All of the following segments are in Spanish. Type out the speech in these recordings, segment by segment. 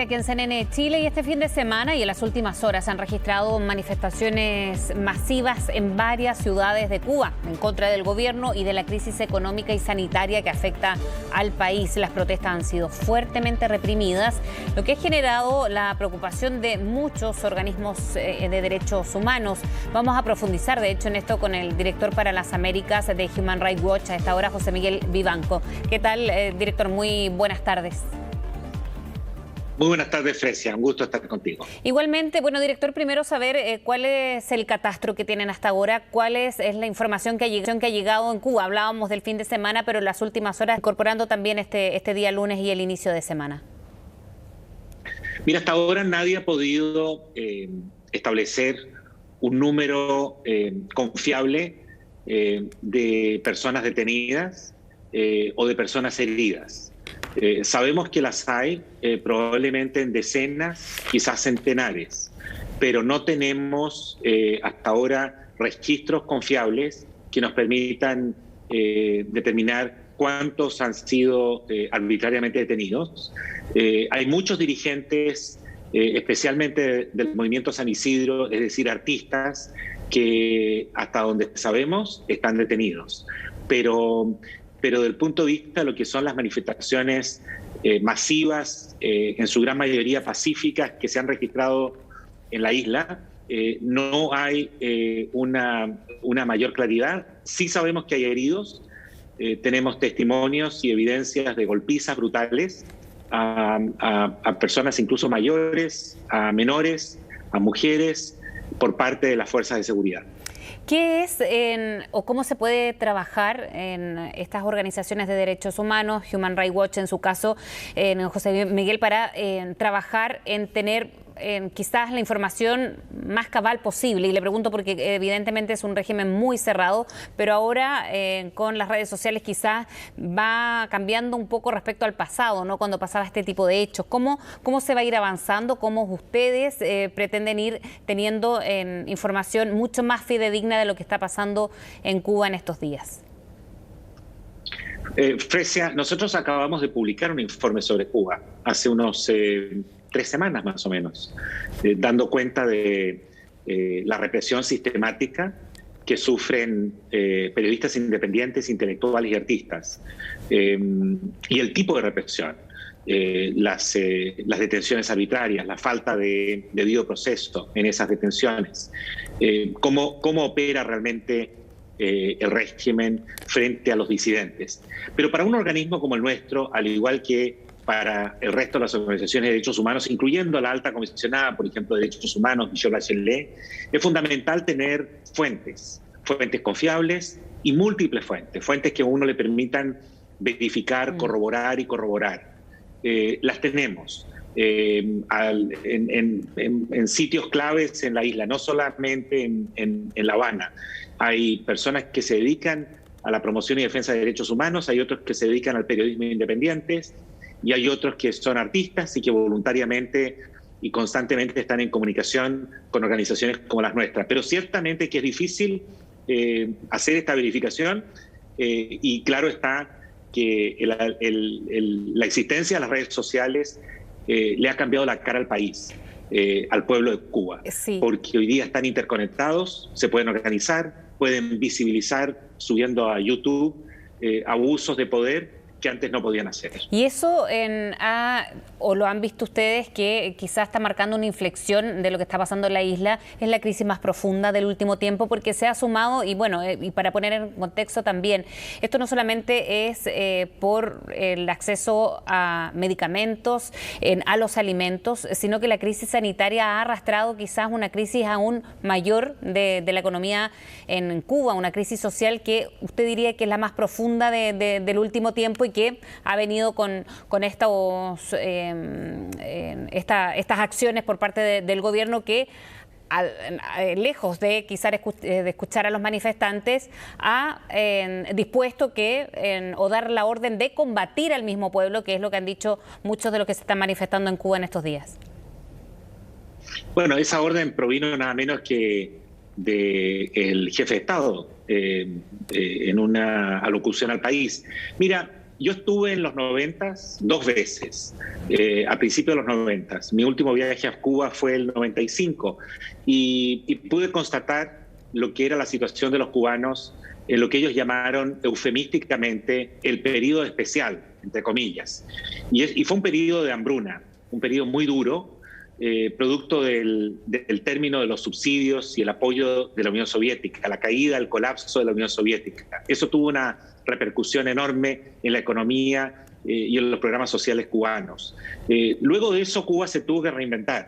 Aquí en CNN Chile, y este fin de semana y en las últimas horas se han registrado manifestaciones masivas en varias ciudades de Cuba en contra del gobierno y de la crisis económica y sanitaria que afecta al país. Las protestas han sido fuertemente reprimidas, lo que ha generado la preocupación de muchos organismos de derechos humanos. Vamos a profundizar, de hecho, en esto con el director para las Américas de Human Rights Watch, a esta hora, José Miguel Vivanco. ¿Qué tal, director? Muy buenas tardes. Muy buenas tardes, Fresia. Un gusto estar contigo. Igualmente, bueno, director, primero saber cuál es el catastro que tienen hasta ahora, cuál es la información que ha llegado en Cuba. Hablábamos del fin de semana, pero en las últimas horas, incorporando también este día lunes y el inicio de semana. Mira, hasta ahora nadie ha podido establecer un número confiable de personas detenidas o de personas heridas. Sabemos que las hay, probablemente en decenas, quizás centenares, pero no tenemos hasta ahora registros confiables que nos permitan determinar cuántos han sido arbitrariamente detenidos. Hay muchos dirigentes, especialmente del movimiento San Isidro, es decir, artistas, que hasta donde sabemos están detenidos. Pero del punto de vista de lo que son las manifestaciones masivas, en su gran mayoría pacíficas, que se han registrado en la isla, no hay una mayor claridad. Sí sabemos que hay heridos, tenemos testimonios y evidencias de golpizas brutales a personas incluso mayores, a menores, a mujeres, por parte de las fuerzas de seguridad. ¿Qué es o cómo se puede trabajar en estas organizaciones de derechos humanos, Human Rights Watch en su caso, José Miguel, para trabajar en tener quizás la información más cabal posible? Y le pregunto porque evidentemente es un régimen muy cerrado, pero ahora con las redes sociales quizás va cambiando un poco respecto al pasado, ¿no? Cuando pasaba este tipo de hechos. ¿Cómo se va a ir avanzando? ¿Cómo ustedes pretenden ir teniendo información mucho más fidedigna de lo que está pasando en Cuba en estos días? Fresia, nosotros acabamos de publicar un informe sobre Cuba hace unos 3 semanas más o menos, dando cuenta de la represión sistemática que sufren periodistas independientes, intelectuales y artistas, y el tipo de represión, las detenciones arbitrarias, la falta de debido proceso en esas detenciones, cómo opera realmente el régimen frente a los disidentes. Pero para un organismo como el nuestro, al igual que para el resto de las organizaciones de derechos humanos, incluyendo la alta comisionada, por ejemplo, de derechos humanos, Michelle Bachelet, es fundamental tener fuentes confiables y múltiples fuentes que a uno le permitan verificar, corroborar y corroborar. Las tenemos en sitios claves en la isla, no solamente en La Habana. Hay personas que se dedican a la promoción y defensa de derechos humanos, hay otros que se dedican al periodismo independiente, y hay otros que son artistas y que voluntariamente y constantemente están en comunicación con organizaciones como las nuestras. Pero ciertamente que es difícil hacer esta verificación, y claro está que la existencia de las redes sociales le ha cambiado la cara al país, al pueblo de Cuba, sí. Porque hoy día están interconectados, se pueden organizar, pueden visibilizar subiendo a YouTube abusos de poder que antes no podían hacer. Y eso o lo han visto ustedes, que quizás está marcando una inflexión de lo que está pasando en la isla, es la crisis más profunda del último tiempo, porque se ha sumado, y bueno, y para poner en contexto también, esto no solamente es por el acceso a medicamentos, a los alimentos, sino que la crisis sanitaria ha arrastrado quizás una crisis aún mayor de la economía en Cuba, una crisis social que usted diría que es la más profunda del último tiempo, y que ha venido con estas acciones por parte del gobierno que, lejos de quizás de escuchar a los manifestantes, ha dispuesto o dar la orden de combatir al mismo pueblo, que es lo que han dicho muchos de los que se están manifestando en Cuba en estos días. Bueno, esa orden provino nada menos que del jefe de Estado en una alocución al país. Mira, yo estuve en los 90 2 veces, a principios de los 90. Mi último viaje a Cuba fue el 95 y pude constatar lo que era la situación de los cubanos en lo que ellos llamaron eufemísticamente el periodo especial, entre comillas. Y fue un periodo de hambruna, un periodo muy duro, producto del término de los subsidios y el apoyo de la Unión Soviética, la caída, el colapso de la Unión Soviética. Eso tuvo una repercusión enorme en la economía y en los programas sociales cubanos. Luego de eso, Cuba se tuvo que reinventar.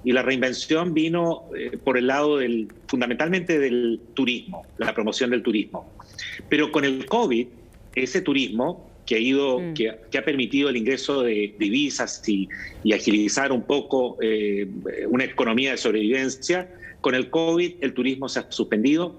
Y la reinvención vino por el lado fundamentalmente del turismo, la promoción del turismo. Pero con el COVID, ese turismo que ha permitido el ingreso de divisas y agilizar un poco una economía de sobrevivencia, con el COVID el turismo se ha suspendido.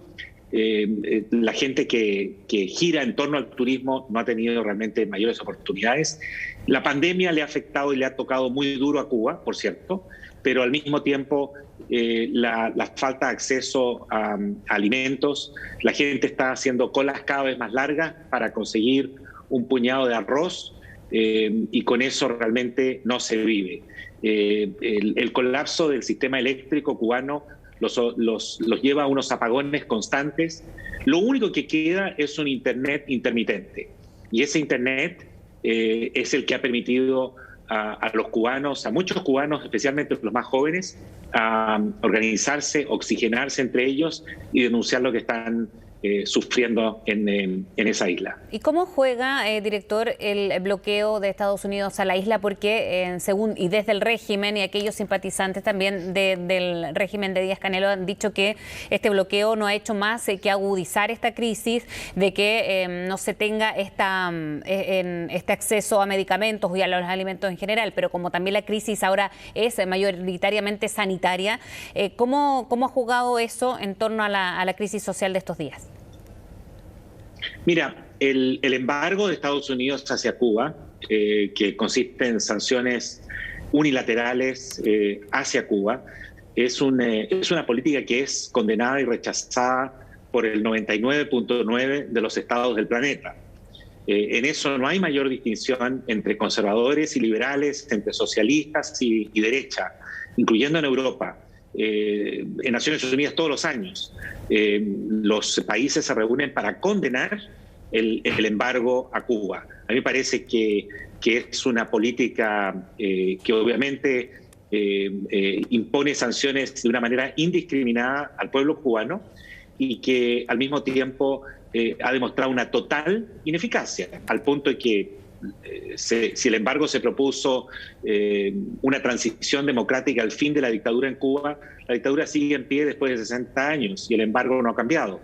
La gente que gira en torno al turismo no ha tenido realmente mayores oportunidades. La pandemia le ha afectado y le ha tocado muy duro a Cuba, por cierto, pero al mismo tiempo la falta de acceso a alimentos, la gente está haciendo colas cada vez más largas para conseguir un puñado de arroz y con eso realmente no se vive. El colapso del sistema eléctrico cubano los lleva a unos apagones constantes. Lo único que queda es un Internet intermitente. Y ese Internet es el que ha permitido a los cubanos, a muchos cubanos, especialmente los más jóvenes, a organizarse, oxigenarse entre ellos y denunciar lo que están sufriendo en esa isla. ¿Y cómo juega, director, el bloqueo de Estados Unidos a la isla? Porque y desde el régimen y aquellos simpatizantes también del régimen de Díaz-Canel han dicho que este bloqueo no ha hecho más que agudizar esta crisis, de que no se tenga este acceso a medicamentos y a los alimentos en general, pero como también la crisis ahora es mayoritariamente sanitaria, ¿cómo ha jugado eso en torno a la crisis social de estos días? Mira, el embargo de Estados Unidos hacia Cuba, que consiste en sanciones unilaterales hacia Cuba, es una política que es condenada y rechazada por el 99.9% de los estados del planeta. En eso no hay mayor distinción entre conservadores y liberales, entre socialistas y derecha, incluyendo en Europa. En Naciones Unidas todos los años los países se reúnen para condenar el embargo a Cuba. A mí me parece que es una política que obviamente impone sanciones de una manera indiscriminada al pueblo cubano y que al mismo tiempo ha demostrado una total ineficacia, al punto de que si el embargo se propuso una transición democrática al fin de la dictadura en Cuba, la dictadura sigue en pie después de 60 años y el embargo no ha cambiado.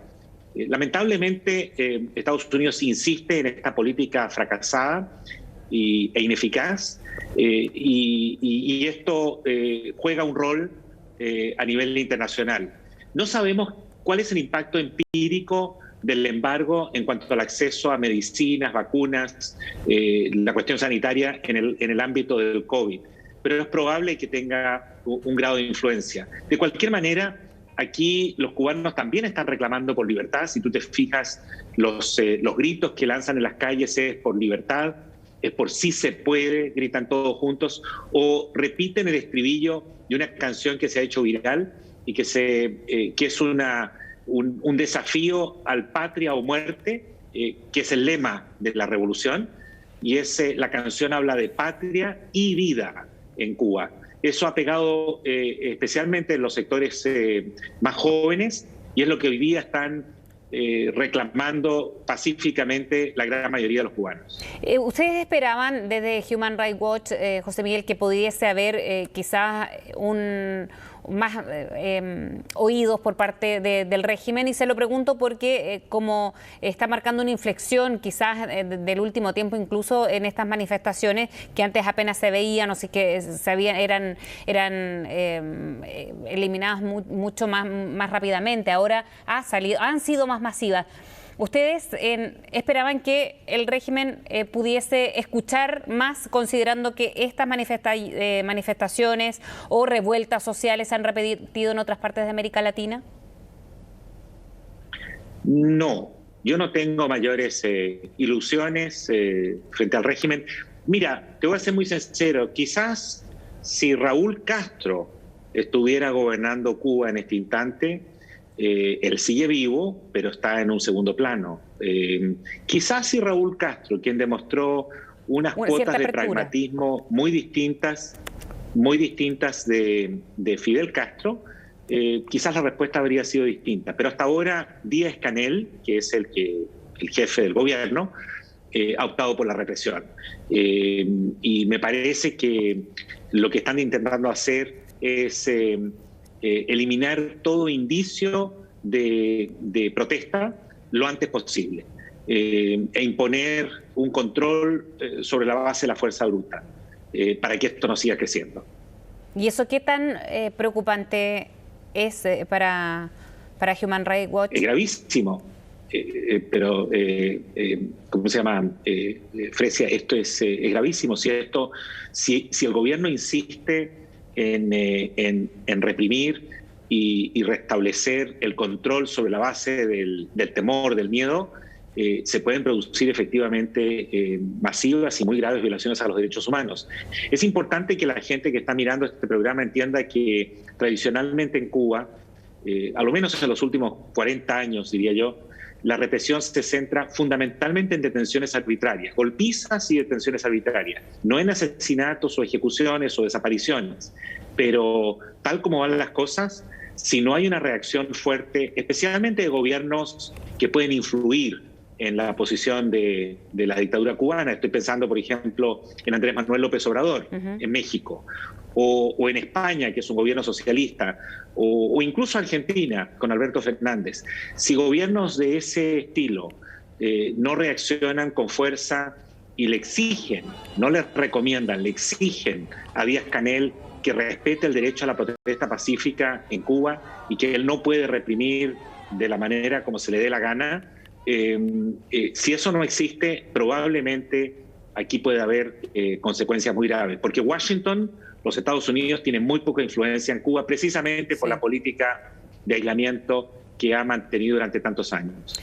Lamentablemente, Estados Unidos insiste en esta política fracasada e ineficaz y esto juega un rol a nivel internacional. No sabemos cuál es el impacto empírico del embargo en cuanto al acceso a medicinas, vacunas, la cuestión sanitaria en el ámbito del COVID. Pero es probable que tenga un grado de influencia. De cualquier manera, aquí los cubanos también están reclamando por libertad. Si tú te fijas, los gritos que lanzan en las calles es por libertad, es por sí se puede, gritan todos juntos, o repiten el estribillo de una canción que se ha hecho viral y que es un desafío al patria o muerte, que es el lema de la revolución, y la canción habla de patria y vida en Cuba. Eso ha pegado especialmente en los sectores más jóvenes y es lo que hoy día están reclamando pacíficamente la gran mayoría de los cubanos. ¿Ustedes esperaban desde Human Rights Watch, José Miguel, que pudiese haber quizás más oídos por parte del régimen? Y se lo pregunto porque como está marcando una inflexión quizás del último tiempo, incluso en estas manifestaciones que antes apenas se veían, o sí que eran eliminadas mucho más rápidamente, ahora han sido más masivas. ¿Ustedes esperaban que el régimen pudiese escuchar más, considerando que estas manifestaciones o revueltas sociales se han repetido en otras partes de América Latina? No, yo no tengo mayores ilusiones frente al régimen. Mira, te voy a ser muy sincero, quizás si Raúl Castro estuviera gobernando Cuba en este instante, él sigue vivo, pero está en un segudo plano. Quizás si Raúl Castro, quien demostró unas cuotas de pragmatismo muy distintas de Fidel Castro, quizás la respuesta habría sido distinta. Pero hasta ahora Díaz-Canel, que es el jefe del gobierno, ha optado por la represión. Y me parece que lo que están intentando hacer es eliminar todo indicio de protesta lo antes posible e imponer un control sobre la base de la fuerza bruta para que esto no siga creciendo. ¿Y eso qué tan preocupante es para Human Rights Watch? Es gravísimo, pero ¿cómo se llama? Fresia, esto es gravísimo. Si el gobierno insiste en reprimir y restablecer el control sobre la base del temor, del miedo, se pueden producir efectivamente masivas y muy graves violaciones a los derechos humanos. Es importante que la gente que está mirando este programa entienda que tradicionalmente en Cuba, a lo menos en los últimos 40 años, diría yo, la represión se centra fundamentalmente en detenciones arbitrarias, golpizas y detenciones arbitrarias, no en asesinatos o ejecuciones o desapariciones. Pero tal como van las cosas, si no hay una reacción fuerte, especialmente de gobiernos que pueden influir en la posición de la dictadura cubana, estoy pensando, por ejemplo, en Andrés Manuel López Obrador, en México, o en España, que es un gobierno socialista, o incluso Argentina, con Alberto Fernández. Si gobiernos de ese estilo no reaccionan con fuerza y le exigen, no le recomiendan, le exigen a Díaz-Canel que respete el derecho a la protesta pacífica en Cuba y que él no puede reprimir de la manera como se le dé la gana, si eso no existe, probablemente aquí puede haber consecuencias muy graves, porque Washington, los Estados Unidos, tienen muy poca influencia en Cuba precisamente por la política de aislamiento que ha mantenido durante tantos años.